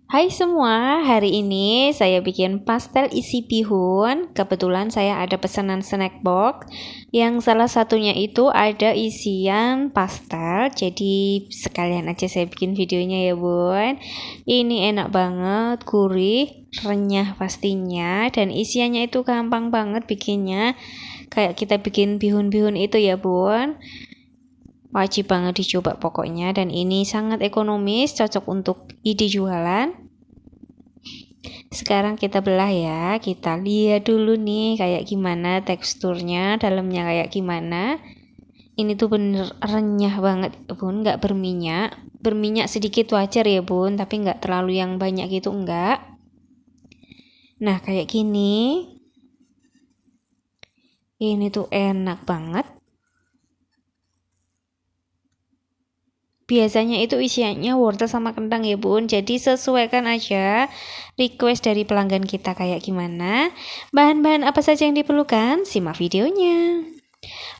Hai semua, hari ini saya bikin pastel isi bihun. Kebetulan saya ada pesanan snack box yang salah satunya itu ada isian pastel. Jadi sekalian aja saya bikin videonya ya bun. Ini enak banget, gurih, renyah pastinya. Dan isiannya itu gampang banget bikinnya. Kayak kita bikin bihun-bihun itu ya bun. Wajib banget dicoba pokoknya, dan ini sangat ekonomis, cocok untuk ide jualan. Sekarang kita belah ya, kita lihat dulu nih kayak gimana teksturnya, dalamnya kayak gimana. Ini tuh bener renyah banget bun, nggak berminyak. Berminyak sedikit wajar ya bun, tapi nggak terlalu yang banyak gitu, enggak. Nah kayak gini, ini tuh enak banget. Biasanya itu isiannya wortel sama kentang ya bun, jadi sesuaikan aja request dari pelanggan kita kayak gimana. Bahan-bahan apa saja yang diperlukan, simak videonya.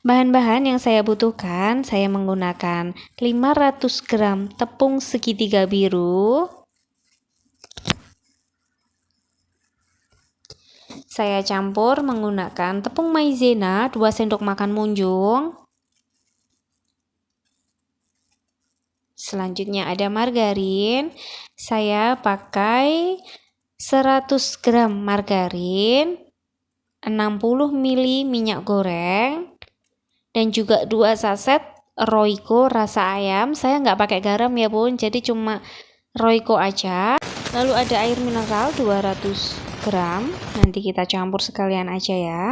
Bahan-bahan yang saya butuhkan, saya menggunakan 500 gram tepung segitiga biru. Saya campur menggunakan tepung maizena 2 sendok makan munjung. Selanjutnya ada margarin. Saya pakai 100 gram margarin, 60 ml minyak goreng, dan juga 2 saset Royco rasa ayam. Saya nggak pakai garam ya bun, jadi cuma Royco aja. Lalu ada air mineral 200 gram. Nanti kita campur sekalian aja ya.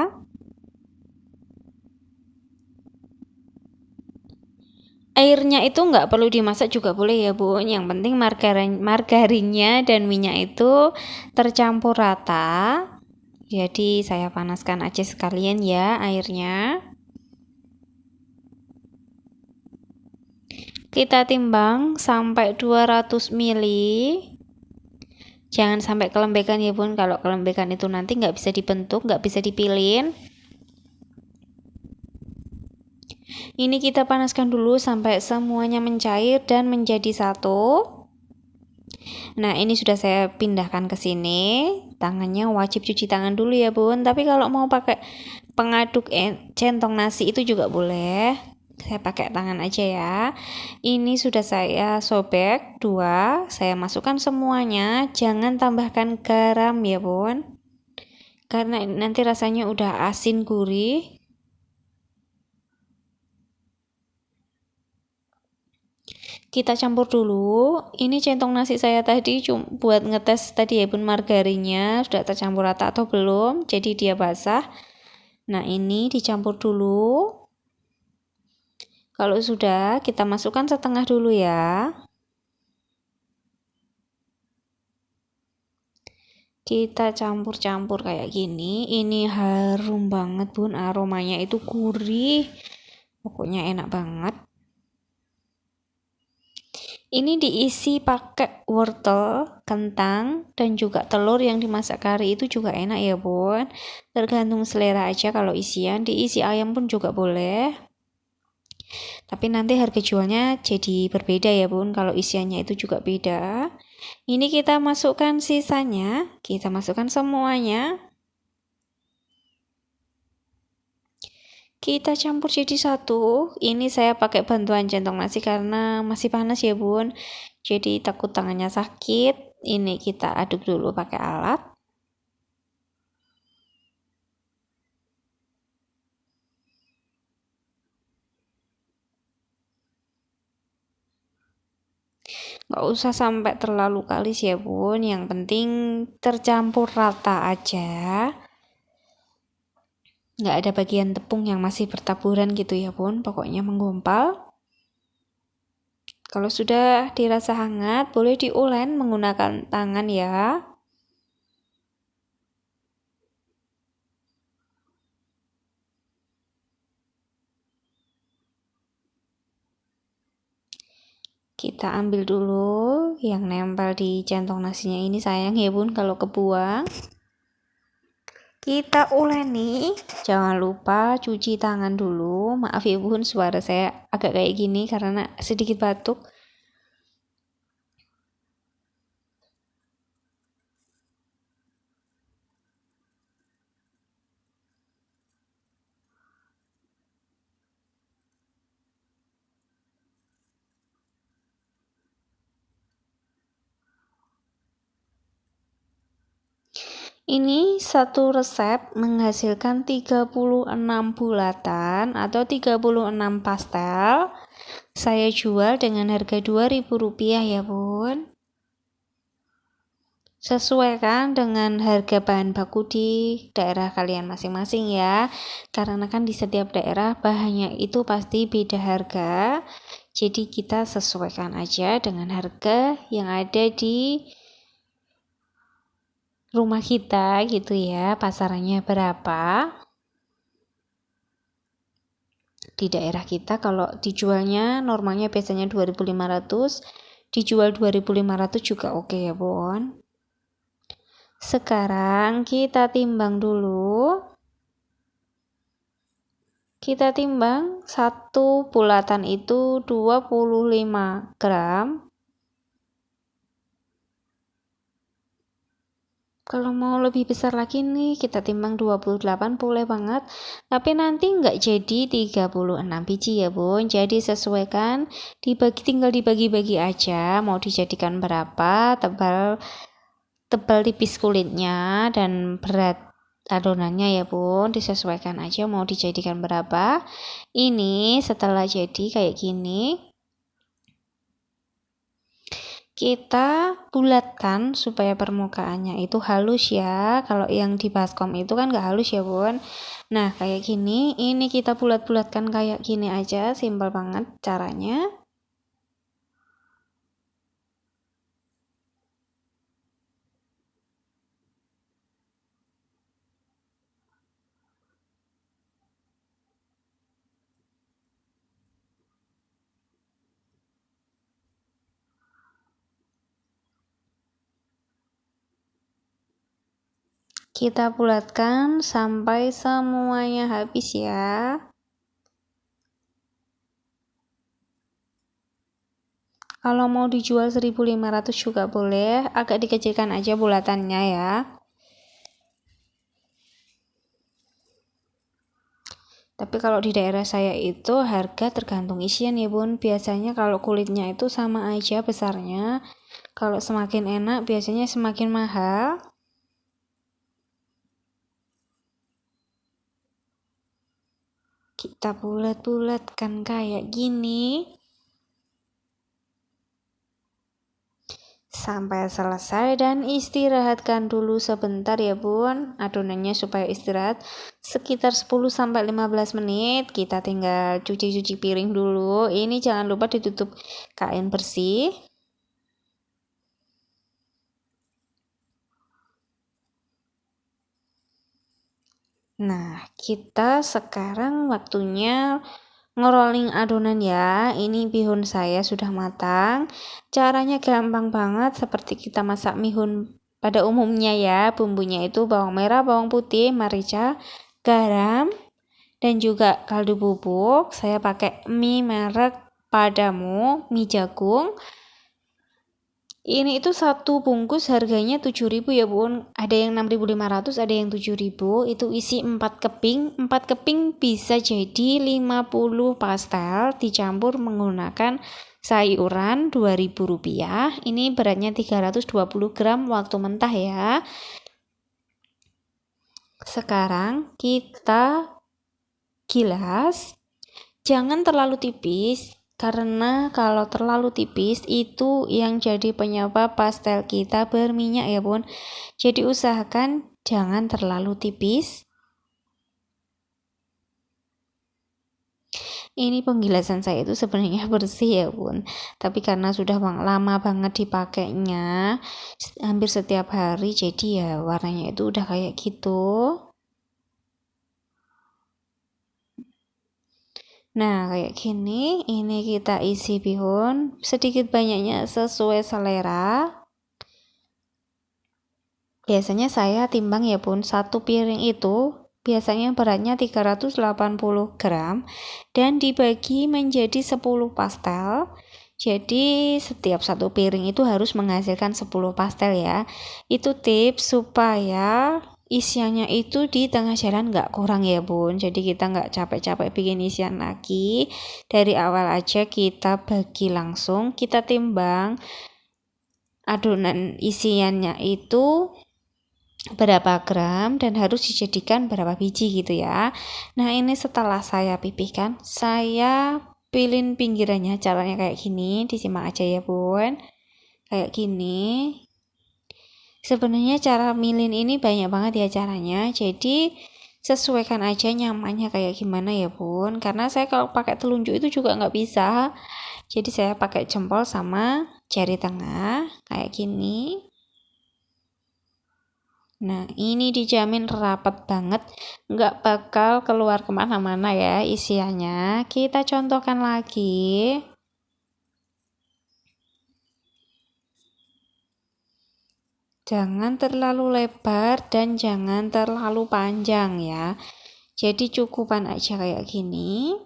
Airnya itu nggak perlu dimasak juga boleh ya bun. Yang penting margarinnya dan minyak itu tercampur rata. Jadi saya panaskan aja sekalian ya airnya. Kita timbang sampai 200 ml. Jangan sampai kelembekan ya bun. Kalau kelembekan itu nanti nggak bisa dibentuk, nggak bisa dipilin. Ini kita panaskan dulu sampai semuanya mencair dan menjadi satu. Nah ini sudah saya pindahkan ke sini. Tangannya wajib cuci tangan dulu ya bun. Tapi kalau mau pakai pengaduk centong nasi itu juga boleh. Saya pakai tangan aja ya. Ini sudah saya sobek 2. Saya masukkan semuanya. Jangan tambahkan garam ya bun, karena nanti rasanya udah asin gurih. Kita campur dulu. Ini centong nasi saya tadi buat ngetes tadi ya bun, margarinnya sudah tercampur rata atau belum. Jadi dia basah. Nah ini dicampur dulu. Kalau sudah, kita masukkan setengah dulu ya. Kita campur-campur kayak gini. Ini harum banget bun, aromanya itu gurih. Pokoknya enak banget. Ini diisi pakai wortel, kentang, dan juga telur yang dimasak kari itu juga enak ya bun. Tergantung selera aja, kalau isian diisi ayam pun juga boleh. Tapi nanti harga jualnya jadi berbeda ya bun, kalau isiannya itu juga beda. Ini kita masukkan sisanya, kita masukkan semuanya. Kita campur jadi satu. Ini saya pakai bantuan centong nasi karena masih panas ya bun, jadi takut tangannya sakit. Ini kita aduk dulu pakai alat. Nggak usah sampai terlalu kalis ya bun, yang penting tercampur rata aja. Nggak ada bagian tepung yang masih bertaburan gitu ya bun, pokoknya menggumpal. Kalau sudah dirasa hangat, boleh diulen menggunakan tangan ya. Kita ambil dulu yang nempel di centong nasinya ini, sayang ya bun kalau kebuang. Kita uleni, jangan lupa cuci tangan dulu. Maaf ya bun, suara saya agak kayak gini karena sedikit batuk. Ini satu resep menghasilkan 36 bulatan atau 36 pastel. Saya jual dengan harga Rp2.000 ya bun. Sesuaikan dengan harga bahan baku di daerah kalian masing-masing ya, karena kan di setiap daerah bahannya itu pasti beda harga, jadi kita sesuaikan aja dengan harga yang ada di rumah kita gitu ya, pasarannya berapa. Di daerah kita kalau dijualnya normalnya biasanya 2.500, dijual 2.500 juga oke ya Bon. Sekarang kita timbang dulu. Kita timbang satu bulatan itu 25 gram. Kalau mau lebih besar lagi nih, kita timbang 28 boleh banget. Tapi nanti nggak jadi 36 biji ya bun. Jadi sesuaikan, tinggal dibagi-bagi aja. Mau dijadikan berapa, tebal tipis kulitnya dan berat adonannya ya bun, disesuaikan aja mau dijadikan berapa. Ini setelah jadi kayak gini, kita bulatkan supaya permukaannya itu halus ya. Kalau yang di baskom itu kan nggak halus ya bun. Nah kayak gini, ini kita bulat-bulatkan kayak gini aja, simpel banget caranya. Kita bulatkan sampai semuanya habis ya. Kalau mau dijual 1.500 juga boleh, agak dikecilkan aja bulatannya ya. Tapi kalau di daerah saya itu harga tergantung isian ya bun. Biasanya kalau kulitnya itu sama aja besarnya. Kalau semakin enak biasanya semakin mahal. Kita bulat-bulatkan kayak gini sampai selesai dan istirahatkan dulu sebentar ya bun, adonannya supaya istirahat sekitar 10-15 menit. Kita tinggal cuci-cuci piring dulu. Ini jangan lupa ditutup kain bersih. Nah, kita sekarang waktunya ngerolling adonan ya. Ini bihun saya sudah matang. Caranya gampang banget seperti kita masak bihun pada umumnya ya. Bumbunya itu bawang merah, bawang putih, merica, garam, dan juga kaldu bubuk. Saya pakai mie merek Padamu, mie jagung. Ini itu satu bungkus harganya 7.000 ya bun. Ada yang 6.500, ada yang 7.000. Itu isi 4 keping. 4 keping bisa jadi 50 pastel dicampur menggunakan sayuran Rp2.000. Ini beratnya 320 gram waktu mentah ya. Sekarang kita gilas. Jangan terlalu tipis. Karena kalau terlalu tipis itu yang jadi penyebab pastel kita berminyak ya bun. Jadi usahakan jangan terlalu tipis. Ini penggilasan saya itu sebenarnya bersih ya bun. Tapi karena sudah lama banget dipakainya, hampir setiap hari, jadi ya warnanya itu udah kayak gitu. Nah, kayak gini, ini kita isi bihun, sedikit banyaknya sesuai selera. Biasanya saya timbang ya bun, satu piring itu biasanya beratnya 380 gram dan dibagi menjadi 10 pastel. Jadi setiap satu piring itu harus menghasilkan 10 pastel ya. Itu tips supaya isiannya itu di tengah jalan nggak kurang ya bun. Jadi kita nggak capek-capek bikin isian lagi. Dari awal aja kita bagi langsung, kita timbang adonan isiannya itu berapa gram dan harus dijadikan berapa biji gitu ya. Nah ini setelah saya pipihkan, saya pilin pinggirannya, caranya kayak gini, disimak aja ya bun, kayak gini. Sebenarnya cara milin ini banyak banget ya caranya, jadi sesuaikan aja nyamannya kayak gimana ya bun, karena saya kalau pakai telunjuk itu juga nggak bisa, jadi saya pakai jempol sama jari tengah kayak gini. Nah ini dijamin rapat banget, nggak bakal keluar kemana-mana ya isiannya. Kita contohkan lagi. Jangan terlalu lebar dan jangan terlalu panjang ya. Jadi cukupan aja kayak gini.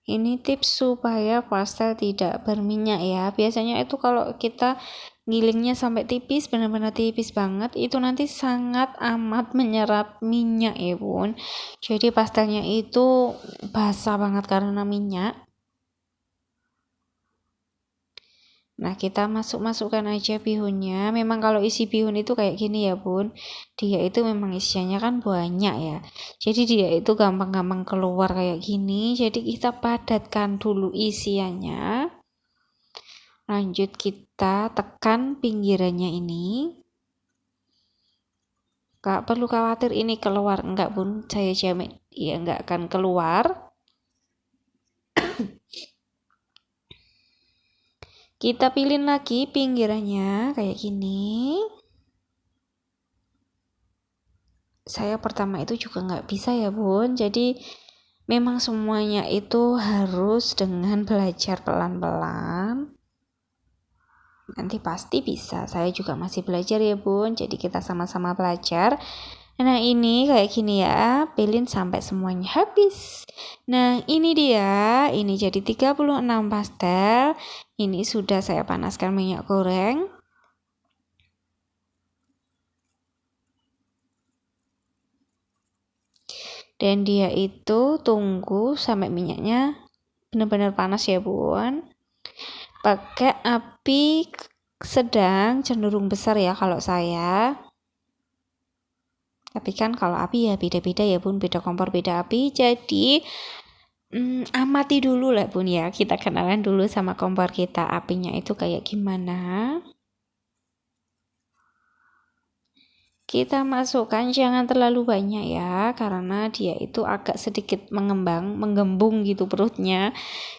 Ini tips supaya pastel tidak berminyak ya. Biasanya itu kalau kita gilingnya sampai tipis, benar-benar tipis banget, itu nanti sangat amat menyerap minyak ya bun. Jadi pastelnya itu basah banget karena minyak. Nah, kita masukkan aja bihunnya. Memang kalau isi bihun itu kayak gini ya, Bun. Dia itu memang isiannya kan banyak ya. Jadi dia itu gampang-gampang keluar kayak gini. Jadi kita padatkan dulu isiannya. Lanjut kita tekan pinggirannya ini. Gak perlu khawatir ini keluar. Enggak, Bun. Saya jamin ya enggak akan keluar. Kita pilih lagi pinggirannya kayak gini. Saya pertama itu juga nggak bisa ya bun, jadi memang semuanya itu harus dengan belajar pelan-pelan. Nanti pasti bisa, saya juga masih belajar ya bun, jadi kita sama-sama belajar. Nah ini kayak gini ya, pilih sampai semuanya habis. Nah ini dia, ini jadi 36 pastel. Ini sudah saya panaskan minyak goreng. Dan dia itu tunggu sampai minyaknya benar-benar panas ya bun. Pakai api sedang cenderung besar ya kalau saya. Tapi kan kalau api ya beda-beda ya bun, beda kompor beda api. Jadi amati dulu lah bun ya, kita kenalan dulu sama kompor kita apinya itu kayak gimana. Kita masukkan jangan terlalu banyak ya, karena dia itu agak sedikit menggembung gitu perutnya.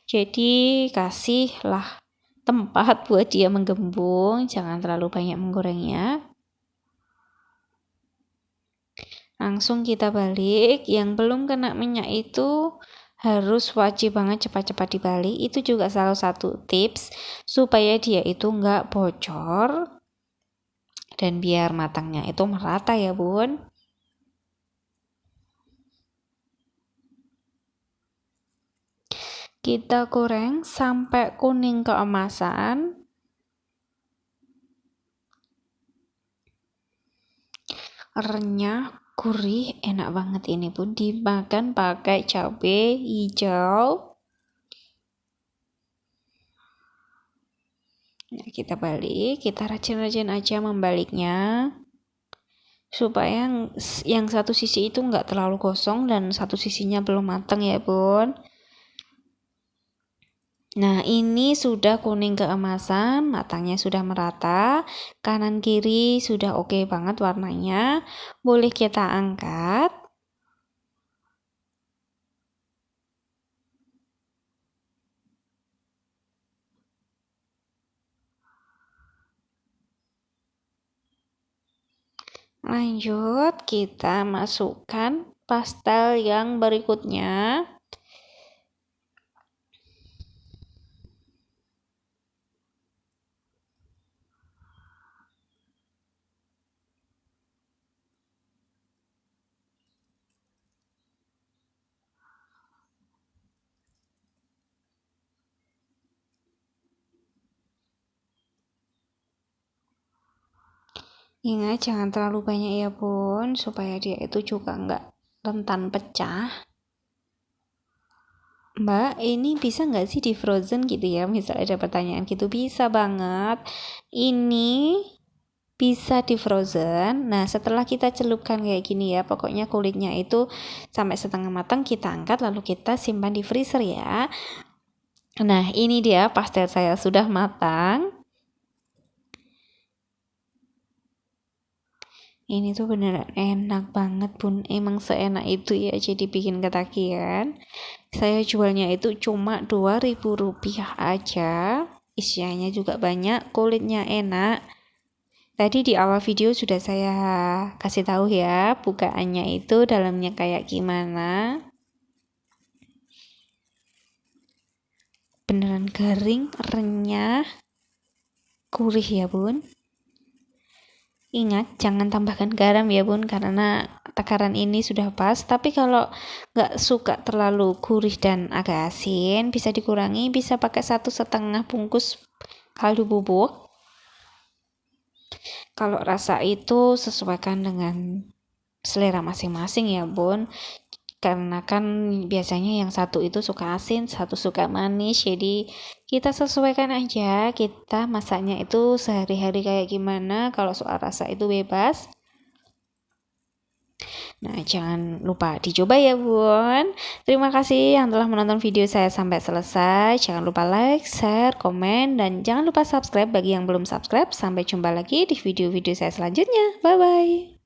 Jadi kasihlah tempat buat dia menggembung, jangan terlalu banyak menggorengnya. Langsung kita balik, yang belum kena minyak itu harus wajib banget cepat-cepat dibalik. Itu juga salah satu tips supaya dia itu nggak bocor dan biar matangnya itu merata ya bun. Kita goreng sampai kuning keemasan. Renyah, gurih, enak banget ini pun dimakan pakai cabai hijau. Nah, kita balik, kita rajin-rajin aja membaliknya supaya yang satu sisi itu nggak terlalu gosong dan satu sisinya belum matang ya bun. Nah ini sudah kuning keemasan, matangnya sudah merata, kanan kiri sudah oke banget warnanya, boleh kita angkat. Lanjut kita masukkan pastel yang berikutnya. Ingat jangan terlalu banyak ya bun, supaya dia itu juga nggak rentan pecah. Mbak, ini bisa nggak sih di frozen gitu ya? Misalnya ada pertanyaan gitu, bisa banget. Ini bisa di frozen. Nah, setelah kita celupkan kayak gini ya, pokoknya kulitnya itu sampai setengah matang kita angkat lalu kita simpan di freezer ya. Nah, ini dia pastel saya sudah matang. Ini tuh beneran enak banget bun, emang seenak itu ya, jadi bikin ketagihan. Saya jualnya itu cuma Rp2.000 aja, isiannya juga banyak, kulitnya enak. Tadi di awal video sudah saya kasih tahu ya, bukaannya itu dalamnya kayak gimana. Beneran garing, renyah, gurih ya bun. Ingat, jangan tambahkan garam ya bun, karena takaran ini sudah pas. Tapi kalau nggak suka terlalu gurih dan agak asin, bisa dikurangi, bisa pakai 1,5 bungkus kaldu bubuk. Kalau rasa itu sesuaikan dengan selera masing-masing ya bun, karena kan biasanya yang satu itu suka asin, satu suka manis, jadi kita sesuaikan aja, kita masaknya itu sehari-hari kayak gimana. Kalau soal rasa itu bebas. Nah, jangan lupa dicoba ya bun. Terima kasih yang telah menonton video saya sampai selesai. Jangan lupa like, share, komen, dan jangan lupa subscribe bagi yang belum subscribe. Sampai jumpa lagi di video-video saya selanjutnya. Bye bye.